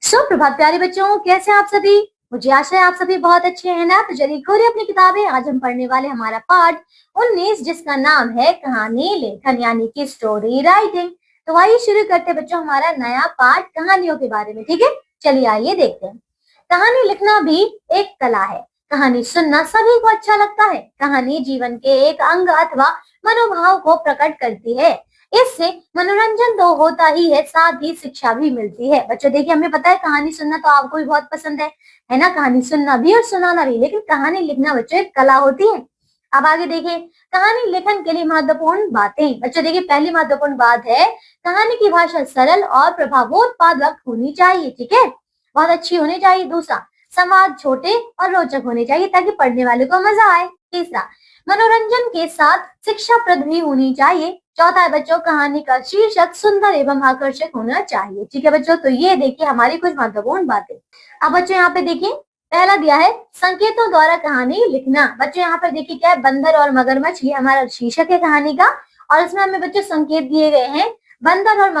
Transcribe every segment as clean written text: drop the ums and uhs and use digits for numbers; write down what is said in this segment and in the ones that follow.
सुप्रभात प्यारे बच्चों, कैसे हैं आप सभी। मुझे आशा है आप सभी बहुत अच्छे हैं ना। तो चलिए खोलिए अपनी किताबें। आज हम पढ़ने वाले हमारा पाठ 19 जिसका नाम है कहानी लेखन यानी कि स्टोरी राइटिंग। तो आइए शुरू करते हैं बच्चों हमारा नया पाठ कहानियों के बारे में। ठीक है, चलिए आइए देखते हैं। कहानी लिखना भी एक कला है। कहानी सुनना सभी को अच्छा लगता है। कहानी जीवन के एक अंग अथवा मनोभाव को प्रकट करती है। इससे मनोरंजन तो होता ही है, साथ ही शिक्षा भी मिलती है। बच्चों देखिए, हमें पता है कहानी सुनना तो आपको भी बहुत पसंद है ना। कहानी सुनना भी और सुनाना भी, लेकिन कहानी लिखना बच्चों एक कला होती है। अब आगे देखिए, कहानी लेखन के लिए महत्वपूर्ण बातें। बच्चों देखिए, पहली महत्वपूर्ण बात है कहानी की भाषा सरल और प्रभावोत्पादक होनी चाहिए। ठीक है, बहुत अच्छी होनी चाहिए। दूसरा, संवाद छोटे और रोचक होने चाहिए ताकि पढ़ने वाले को मजा आए। तीसरा, मनोरंजन के साथ शिक्षाप्रद भी होनी चाहिए। चौथा है बच्चों, कहानी का शीर्षक सुंदर एवं आकर्षक होना चाहिए। ठीक है बच्चों, तो ये देखिए हमारी कुछ महत्वपूर्ण बातें। अब बच्चों यहाँ पे देखिए, पहला दिया है संकेतों द्वारा कहानी लिखना। बच्चों यहाँ पर देखिए क्या है, बंदर और मगरमच्छ, ये हमारा शीर्षक है कहानी का। और इसमें हमें बच्चों संकेत दिए गए हैं। बंदर और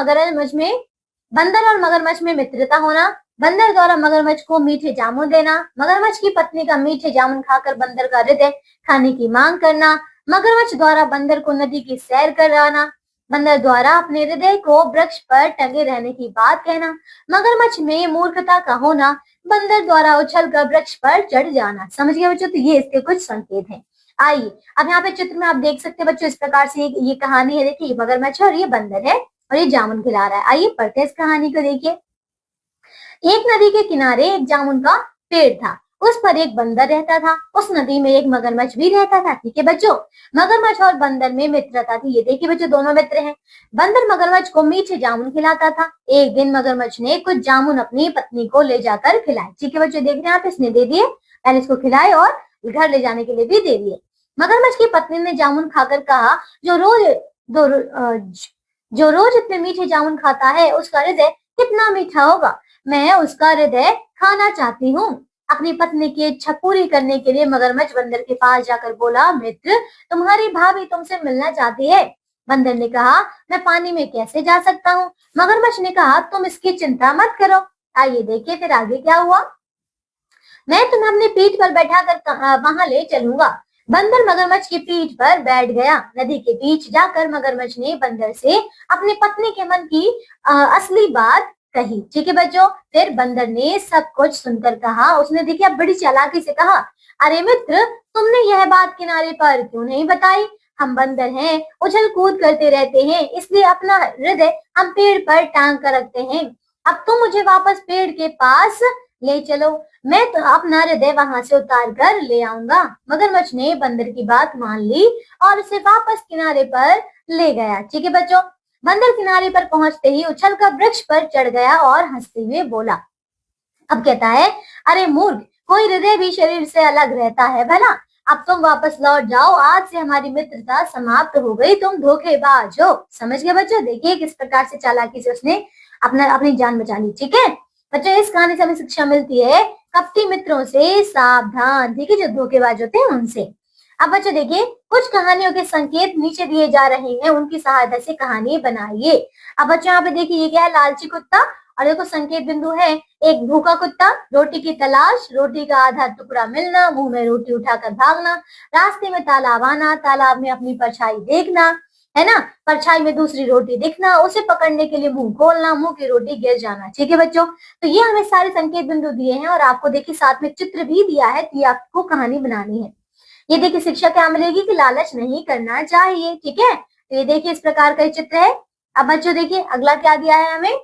मगरमच्छ में मित्रता होना, बंदर द्वारा मगरमच्छ को मीठे जामुन देना, मगरमच्छ की पत्नी का मीठे जामुन खाकर बंदर का हृदय खाने की मांग करना, मगरमच्छ द्वारा बंदर को नदी की सैर कराना, बंदर द्वारा अपने हृदय को वृक्ष पर टंगे रहने की बात कहना, मगरमच्छ में मूर्खता का होना, बंदर द्वारा उछल कर वृक्ष पर चढ़ जाना। समझ गए बच्चों, तो ये इसके कुछ संकेत हैं। आइए अब यहाँ पे चित्र में आप देख सकते हैं बच्चों, इस प्रकार से ये कहानी है। देखिए मगरमच्छ और ये बंदर है और ये जामुन खिला रहा है। आइए पढ़ते हैं इस कहानी को। देखिए, एक नदी के किनारे एक जामुन का पेड़ था। उस पर एक बंदर रहता था। उस नदी में एक मगरमच्छ भी रहता था। ठीक है बच्चों, मगरमच्छ और बंदर में मित्रता थी। ये देखिए बच्चों, दोनों मित्र हैं। बंदर मगरमच्छ को मीठे जामुन खिलाता था। एक दिन मगरमच्छ ने कुछ जामुन अपनी पत्नी को ले जाकर खिलाए। ठीक है बच्चों, देख रहे हैं आप, इसने दे दिए, पहले इसको खिलाए और घर ले जाने के लिए भी दे दिए। मगरमच्छ की पत्नी ने जामुन खाकर कहा, जो रोज इतने मीठे जामुन खाता है उसका हृदय कितना मीठा होगा। मैं उसका हृदय खाना चाहती हूँ। अपनी पत्नी की इच्छा पूरी करने के लिए मगरमच्छ बंदर के पास जाकर बोला, मित्र, तुम्हारी भाभी तुमसे मिलना चाहती है। बंदर ने कहा, मैं पानी में कैसे जा सकता हूँ। मगरमच्छ ने कहा, तुम इसकी चिंता मत करो। आइए देखिए फिर आगे क्या हुआ। मैं तुम्हें अपनी पीठ पर बैठा कर वहां ले चलूंगा। बंदर मगरमच्छ की पीठ पर बैठ गया। नदी के बीच जाकर मगरमच्छ ने बंदर से अपनी पत्नी के मन की असली बात कही। ठीक है बच्चों, फिर बंदर ने सब कुछ सुनकर कहा, उसने देखिए अब बड़ी चालाकी से कहा, अरे मित्र, तुमने यह बात किनारे पर क्यों नहीं बताई। हम बंदर हैं, उछल कूद करते रहते हैं, इसलिए अपना हृदय हम पेड़ पर टांग कर रखते हैं। अब तुम मुझे वापस पेड़ के पास ले चलो, मैं तो अपना हृदय वहां से उतार कर ले आऊंगा। मगरमच्छ ने बंदर की बात मान ली और उसे वापस किनारे पर ले गया। ठीक है बच्चों, बंदर किनारे पर पहुंचते ही उछलकर वृक्ष पर चढ़ गया और हंसते हुए बोला। अब कहता है, अरे मूर्ख, कोई हृदय भी शरीर से अलग रहता है भला। अब तुम वापस लौट जाओ, आज से हमारी मित्रता समाप्त हो गई, तुम धोखेबाज हो। समझ गए बच्चों, देखिए किस प्रकार से चालाकी से उसने अपनी जान बचा ली। ठीक है बच्चों, इस कहानी से हमें शिक्षा मिलती है, कपटी मित्रों से सावधान। ठीक है, जो धोखेबाज होते हैं उनसे। अब बच्चों देखिए, कुछ कहानियों के संकेत नीचे दिए जा रहे हैं, उनकी सहायता से कहानी बनाइए। अब बच्चों यहाँ पे देखिए, ये क्या है, लालची कुत्ता। और देखो संकेत बिंदु है, एक भूखा कुत्ता, रोटी की तलाश, रोटी का आधा टुकड़ा मिलना, मुंह में रोटी उठाकर भागना, रास्ते में तालाब आना, तालाब में अपनी परछाई देखना, है ना, परछाई में दूसरी रोटी दिखना, उसे पकड़ने के लिए मुंह खोलना, मुंह की रोटी गिर जाना। ठीक है बच्चों, तो ये हमें सारे संकेत बिंदु दिए हैं और आपको देखिए साथ में चित्र भी दिया है कि आपको कहानी बनानी है। ये देखिए शिक्षा क्या मिलेगी कि लालच नहीं करना चाहिए। ठीक है, तो ये देखिए इस प्रकार का चित्र है। अब बच्चों देखिए अगला क्या दिया है हमें,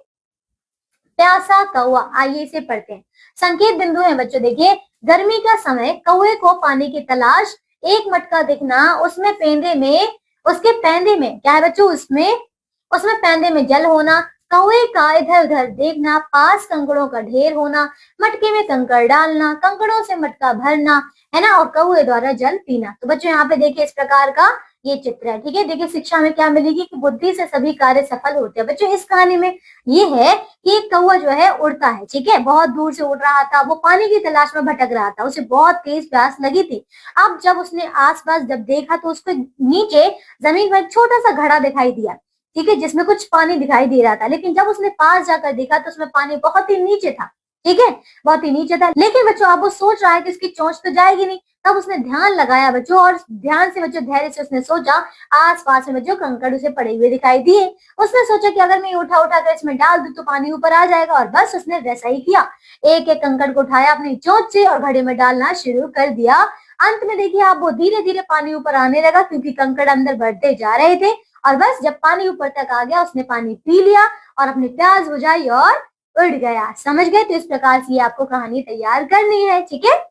प्यासा कौवा। आइए इसे पढ़ते हैं। संकेत बिंदु है बच्चों, देखिए गर्मी का समय, कौवे को पानी की तलाश, एक मटका दिखना, उसके पैंदे में क्या है बच्चों, उसमें पैंदे में जल होना, कौवे का इधर उधर देखना, पास कंकड़ों का ढेर होना, मटके में कंकड़ डालना, कंकड़ों से मटका भरना, है ना, और कौवे द्वारा जल पीना। तो बच्चों यहाँ पे देखिए इस प्रकार का ये चित्र है। ठीक है, देखिए शिक्षा में क्या मिलेगी कि बुद्धि से सभी कार्य सफल होते हैं। बच्चों इस कहानी में ये है कि एक कौवा जो है उड़ता है। ठीक है, बहुत दूर से उड़ रहा था, वो पानी की तलाश में भटक रहा था, उसे बहुत तेज प्यास लगी थी। अब जब उसने आसपास जब देखा तो उसको नीचे जमीन पर छोटा सा घड़ा दिखाई दिया। ठीक है, जिसमें कुछ पानी दिखाई दे रहा था, लेकिन जब उसने पास जाकर देखा तो उसमें पानी बहुत ही नीचे था। ठीक है, बहुत ही नीचे था। लेकिन बच्चों अब वो सोच रहा है कि इसकी चोंच तो जाएगी नहीं। तब उसने ध्यान लगाया बच्चों, और ध्यान से बच्चों धैर्य से उसने सोचा, आसपास में बच्चों कंकड़ उसे पड़े हुए दिखाई दिए। उसने सोचा कि अगर मैं उठा उठा कर इसमें डाल दूं तो पानी ऊपर आ जाएगा, और बस उसने वैसा ही किया। एक एक कंकड़ को उठाया अपनी चोंच से और घड़े में डालना शुरू कर दिया। अंत में देखिए आप, वो धीरे धीरे पानी ऊपर आने लगा, क्योंकि कंकड़ अंदर बढ़ते जा रहे थे। और बस जब पानी ऊपर तक आ गया, उसने पानी पी लिया और अपनी प्यास बुझाई और उड़ गया। समझ गए? तो इस प्रकार से आपको कहानी तैयार करनी है। ठीक है,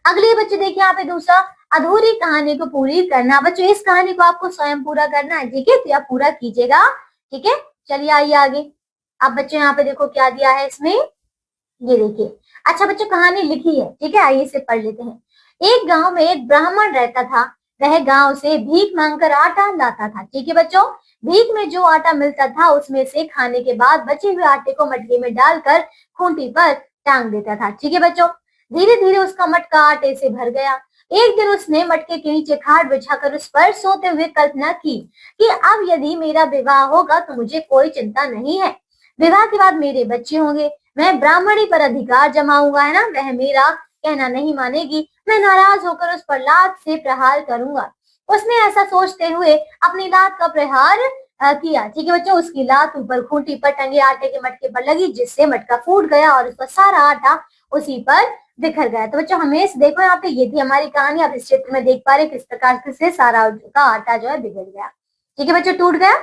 अगली बच्चे देखिए यहाँ पे दूसरा, अधूरी कहानी को पूरी करना। बच्चों इस कहानी को आपको स्वयं पूरा करना है। ठीक है, तो आप पूरा कीजिएगा। ठीक है, चलिए आइए आगे। अब बच्चों यहाँ पे देखो क्या दिया है इसमें, ये देखिए। अच्छा बच्चों, कहानी लिखी है। ठीक है, आइए इसे पढ़ लेते हैं। एक गांव में एक ब्राह्मण रहता था। वह गांव से भीख मांगकर आटा लाता था। ठीक है बच्चों, भीख में जो आटा मिलता था उसमें से खाने के बाद बचे हुए आटे को मटके में डालकर खूंटी पर टांग देता था। ठीक है बच्चों, धीरे धीरे उसका मटका आटे से भर गया। एक दिन उसने मटके के नीचे खाट बिछाकर उस पर सोते हुए कल्पना की कि अब यदि मेरा विवाह होगा तो मुझे कोई चिंता नहीं है। विवाह के बाद मेरे बच्चे होंगे, मैं ब्राह्मणी पर अधिकार जमाऊंगा, है ना, वह मेरा कहना नहीं मानेगी, मैं नाराज होकर उस पर लात से प्रहार करूंगा। उसने ऐसा सोचते हुए अपनी लात का प्रहार किया। ठीक है बच्चों, उसकी लात ऊपर खूंटी पर टंगे आटे के मटके पर लगी, जिससे मटका फूट गया और उसका सारा आटा उसी पर बिखर गया। तो बच्चों हमें देखो यहाँ पे, ये थी हमारी कहानी। आप इस चित्र में देख पा रहे किस प्रकार से सारा का आटा जो है बिगड़ गया। ठीक है बच्चों, टूट गया,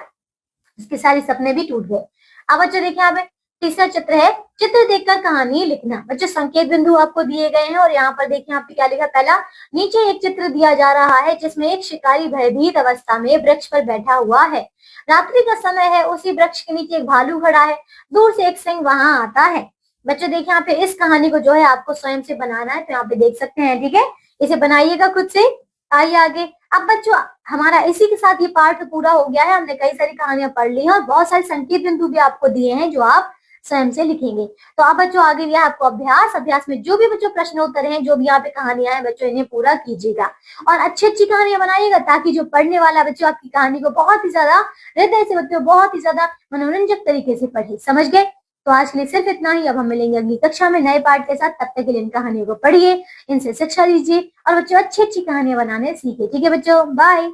इसके सारे सपने भी टूट गए। अब बच्चों देखिए यहाँ पे तीसरा चित्र है, चित्र देखकर कहानी लिखना। बच्चों संकेत बिंदु आपको दिए गए हैं, और यहाँ पर देखिए यहाँ पे क्या लिखा। पहला, नीचे एक चित्र दिया जा रहा है जिसमें एक शिकारी भयभीत अवस्था में वृक्ष पर बैठा हुआ है। रात्रि का समय है, उसी वृक्ष के नीचे एक भालू खड़ा है, दूर से एक सिंह वहां आता है। बच्चों देखिए यहाँ पे इस कहानी को जो है आपको स्वयं से बनाना है, तो यहाँ पे देख सकते हैं। ठीक है, इसे बनाइएगा खुद से। आइए आगे। अब बच्चों हमारा इसी के साथ ये पार्ट पूरा हो गया है। हमने कई सारी कहानियां पढ़ ली हैं और बहुत सारे संकेत बिंदु भी आपको दिए हैं जो आप स्वयं से लिखेंगे। तो अब बच्चों आगे दिया आपको अभ्यास। अभ्यास में जो भी बच्चों प्रश्न उत्तर हैं, जो भी यहाँ पे कहानियां हैं, बच्चों इन्हें पूरा कीजिएगा और अच्छी अच्छी कहानियां बनाइएगा, ताकि जो पढ़ने वाला बच्चों आपकी कहानी को बहुत ही ज्यादा हृदय से, बच्चों बहुत ही ज्यादा मनोरंजक तरीके से पढ़े। समझ गए? तो आज के लिए सिर्फ इतना ही। अब हम मिलेंगे अगली कक्षा में नए पाठ के साथ। तब तक के लिए इन कहानियों को पढ़िए, इनसे शिक्षा लीजिए और बच्चों अच्छी अच्छी कहानियां बनाने सीखे। ठीक है बच्चों, बाय।